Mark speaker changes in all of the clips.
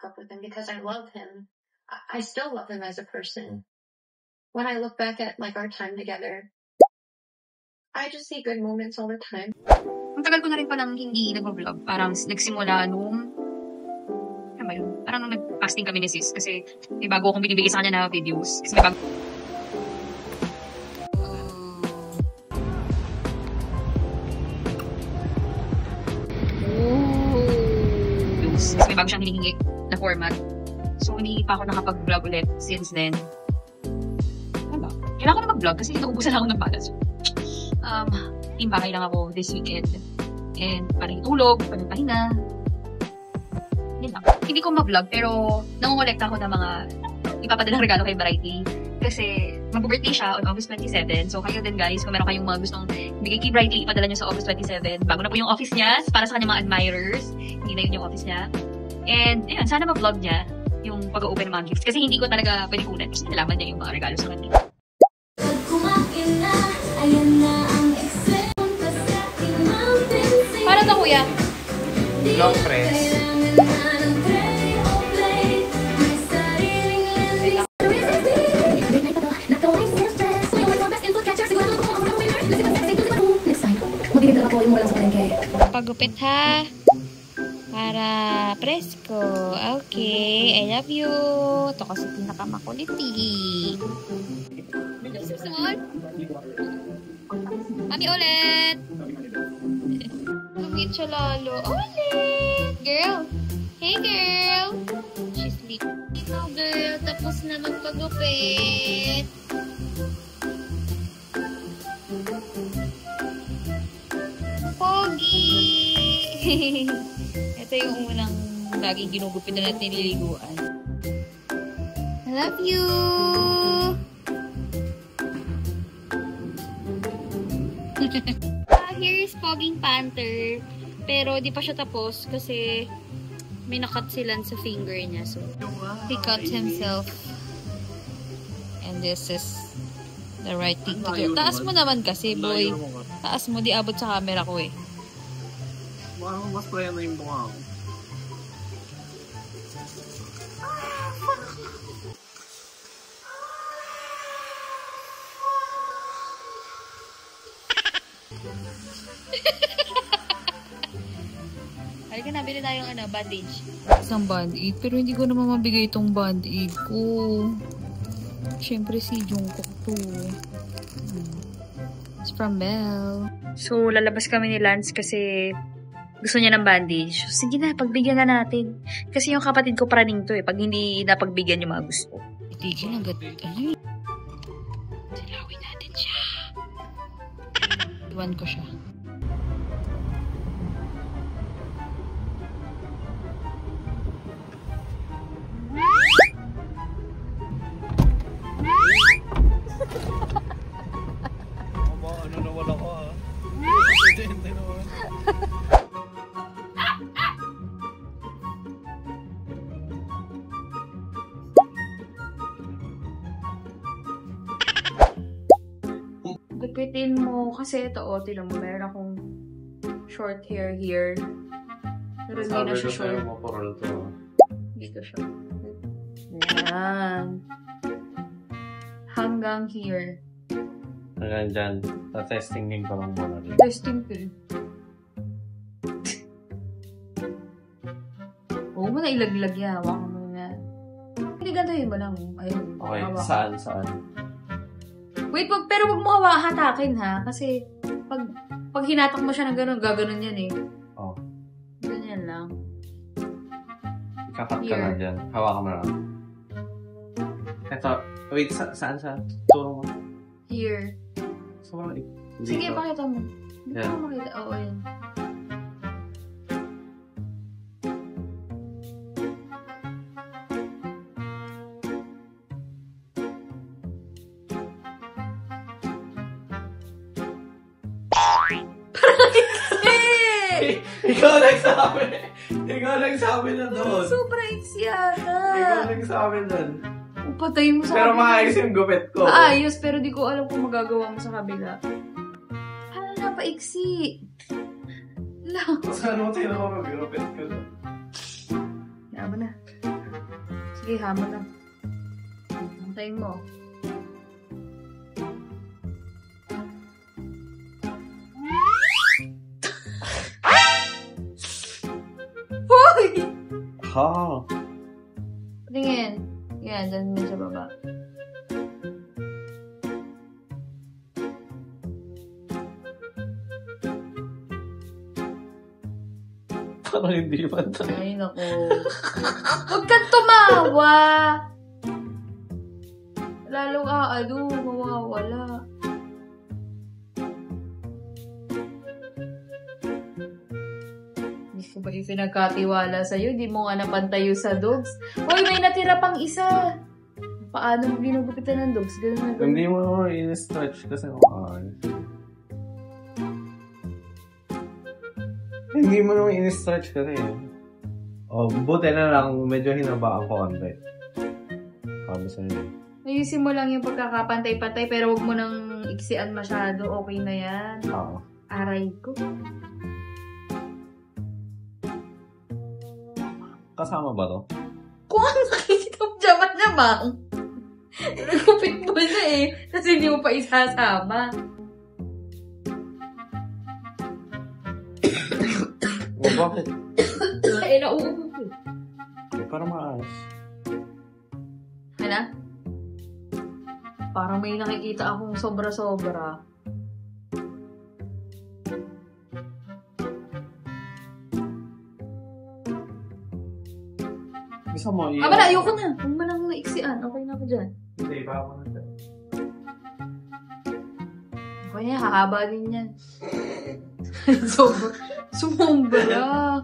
Speaker 1: up with him because I love him. I still love him as a person. When I look back at like our time together, I just see good moments all the time.
Speaker 2: Ang tagal ko na rin palang hindi nag-vlog. Parang nagsimula nung ano ba yun? Parang nung nag-fasting kami ni sis. Kasi may bago akong binibigay sa kanya na videos. Kasi may bago kasi may bago siyang hinihingi na format. So, hindi pa ako nakapag-vlog ulit since then. Ano ba? Kailangan ko na mag-vlog kasi naubusan ako ng balas. Yung bahay lang ako this weekend. And parang tulog, parang pahinga. Yun lang. Hindi ko mag-vlog pero nangongolekta ako ng mga ipapadalang regalo kay Variety. Kasi mag-birthday siya on August 27. So kayo din guys, kung meron kayong mga gustong bigay kay Variety, ipadala niyo sa August 27. Bago na po yung office niya para sa kanyang mga admirers. Hindi na yun yung office niya. And yun, sana mag-vlog niya yung pag-open ng mga gifts. Kasi hindi ko talaga pwede kunan. Kasi nalaman niya yung mga regalo sa kanya. Paano ka kuya?
Speaker 3: Long press.
Speaker 2: Pagupit ha. Para presko. Okay. I love you. Ito kasi pinakamakulit eh. Susunod. Mami ulit. Lumit siya lalo. Ulit. Girl. Hey girl. She's sleeping. Ikaw girl. Tapos na magpagupit. Pogi. Ito yung unang laging ginugupit na natin nililiguan. I love you! Here is Pogging Panther. Pero di pa siya tapos kasi may nakat silan sa finger niya. So, he cut himself. And this is the right thing to do. Taas mo naman kasi, boy. Taas mo, di abot sa camera ko eh.
Speaker 3: Parang mas playa na yung mukha ko.
Speaker 2: Halika na, bili tayong bandage. Isang band-aid, pero hindi ko naman mabigay itong band-aid ko. Siyempre si Jungkook to. It's from Belle. So, lalabas kami ni Lance kasi gusto niya ng bandage. So, sige na, pagbigyan na natin. Kasi yung kapatid ko praning to eh. Pag hindi napagbigyan yung mga gusto. Itigil agad. Ano yun? Silawin natin siya. Iwan ko siya.
Speaker 3: Ano nawala ko ha? Hindi naman.
Speaker 2: Gupitin mo kasi ito tinan mo, meron akong short hair here. Pero hindi na siya short. Dito siya. Yan. Hanggang here.
Speaker 3: Hanggang dyan. Testingin ko lang muna.
Speaker 2: Testing ko. Oo mo na ilaglag yan. Hawakan mo na. Hindi gandahin mo lang. Ayun.
Speaker 3: Okay,
Speaker 2: hawakan.
Speaker 3: saan?
Speaker 2: Wait, pero wag mo hatakin ha. Kasi pag hinatak mo siya ng gano'n, gaganon yan eh.
Speaker 3: Oh.
Speaker 2: Ganyan lang.
Speaker 3: Ikakat ka lang dyan. Hawakan mo lang. Ito. Wait, saan siya? Turo mo.
Speaker 2: Here.
Speaker 3: So,
Speaker 2: sige, pakita mo. Hindi
Speaker 3: yeah.
Speaker 2: ko makita. Oo, yan.
Speaker 3: Ikaw nagsabi! Ikaw nagsabi na doon!
Speaker 2: Super iksi yata!
Speaker 3: Ikaw nagsabi doon!
Speaker 2: Patayin mo sa
Speaker 3: pero
Speaker 2: kabila.
Speaker 3: maayos yung gupit ko.
Speaker 2: Maayos, pero di ko alam kung magagawa mo sa kabila. Hala na, paiksi! Lang.
Speaker 3: Saan mo tinawag mag-gupit ko?
Speaker 2: Yaman na. Sige, hamon na. Antayin mo. Hoy!
Speaker 3: Ha?
Speaker 2: Tingin. Yan, dyan din sa baba.
Speaker 3: Parang hindi pantay.
Speaker 2: Ay, naku. Huwag kang tumawa! Lalong mawawala. Hindi ko ba pinagkatiwala sa'yo? Di mo nga napantayo sa dogs. Hoy, may natira pang isa! Paano mo ginugupitan ng dogs? Ganun na ganun.
Speaker 3: Hindi mo in-stretch kasi maayos. Hindi mo naman in-stretch kasi. Oh, buti na lang medyo hinabaan ko konti. Sabi sa'yo.
Speaker 2: Ayusin mo lang yung pagkakapantay-pantay pero huwag mo nang iksian masyado. Okay na yan.
Speaker 3: Oo.
Speaker 2: Aray ko.
Speaker 3: Kasama ba to?
Speaker 2: Kung ano nakikita mo dyan, bang? Nagupit mo na eh. Kasi hindi mo pa isasama.
Speaker 3: O bakit?
Speaker 2: Eh, nauubo ko.
Speaker 3: Eh, parang maayos.
Speaker 2: Hala? Parang may nakikita akong sobra-sobra.
Speaker 3: Gusto mo
Speaker 2: Ah, wala, ayoko na. Huwag mo nang naiksian. Okay na ako dyan.
Speaker 3: Hindi, pa ako na dyan.
Speaker 2: Okay na, hahaba din yan. Sumumbra.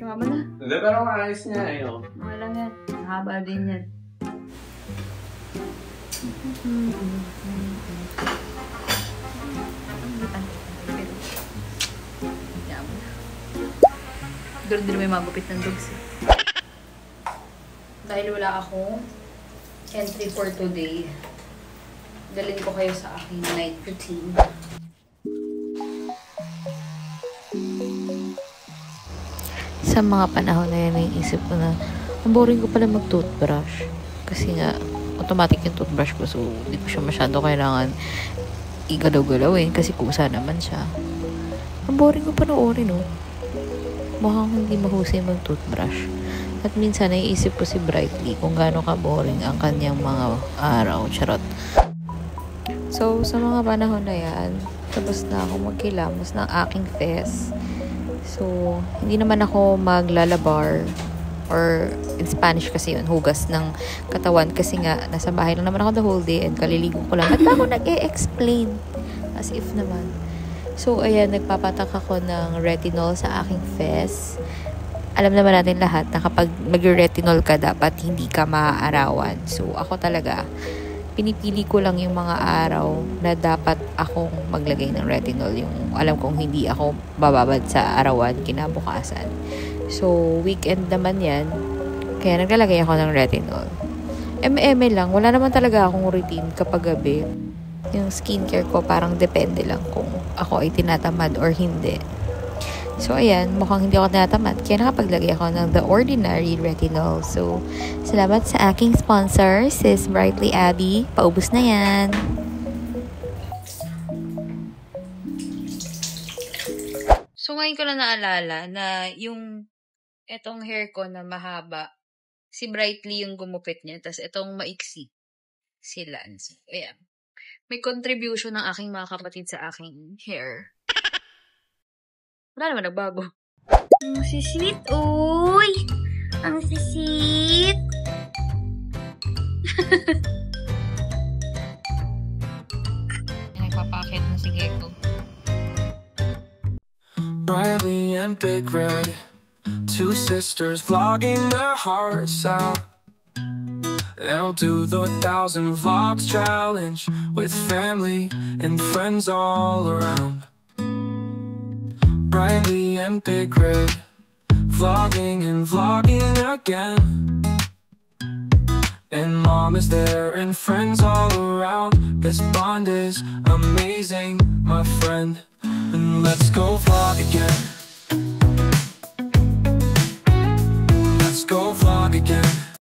Speaker 2: Tama na.
Speaker 3: Hindi, pero maayos niya eh. Oh.
Speaker 2: Okay lang yan. Hahaba din yan. Siguro din may magupit ng dogs. Dahil wala akong entry for today, dalhin ko kayo sa aking night routine.
Speaker 4: Sa mga panahon na yan, naiisip ko na ang boring ko pala mag-toothbrush. Kasi nga, automatic yung toothbrush ko. So, hindi ko siya masyado kailangan igalaw-galawin kasi kusa naman siya. Ang boring ko panoorin, no? Mukhang hindi mahusay mag-toothbrush. At minsan, naiisip ko si Brightly kung gaano ka-boring ang kanyang mga araw. Charot. So, sa mga panahon na yan, tapos na ako magkilamos ng aking fest. So, hindi naman ako maglalabar or in Spanish kasi yun, hugas ng katawan kasi nga, nasa bahay lang naman ako the whole day and kaliligo ko lang. Ba't ba ako nag-e-explain? As if naman. So, ayan, nagpapatak ako ng retinol sa aking face. Alam naman natin lahat na kapag mag-retinol ka, dapat hindi ka maaarawan. So, ako talaga, pinipili ko lang yung mga araw na dapat akong maglagay ng retinol. Yung alam kong hindi ako bababad sa arawan kinabukasan. So, weekend naman yan. Kaya naglalagay ako ng retinol. M&M lang. Wala naman talaga akong routine kapag gabi. Yung skincare ko parang depende lang kung ako ay tinatamad or hindi. So, ayan, mukhang hindi ako tinatamad. Kaya nakapaglagay ako ng The Ordinary Retinol. So, salamat sa aking sponsor, Sis Brightly Abby. Paubos na yan.
Speaker 2: So, ngayon ko lang naalala na yung etong hair ko na mahaba, si Brightly yung gumupit niya, tapos etong maiksi, si Lance. Ayan. May contribution ng aking mga kapatid sa aking hair. Wala naman nagbago. Ang sisweet, uy! Ang sisweet! Nagpapakit na si Gecko.
Speaker 5: Riley and Big Red, two sisters vlogging their hearts out. They'll do the 1,000 vlogs challenge with family and friends all around. Riley and Big Red, vlogging and vlogging again. And mom is there and friends all around. This bond is amazing, my friend. And let's go vlog again. Let's go vlog again.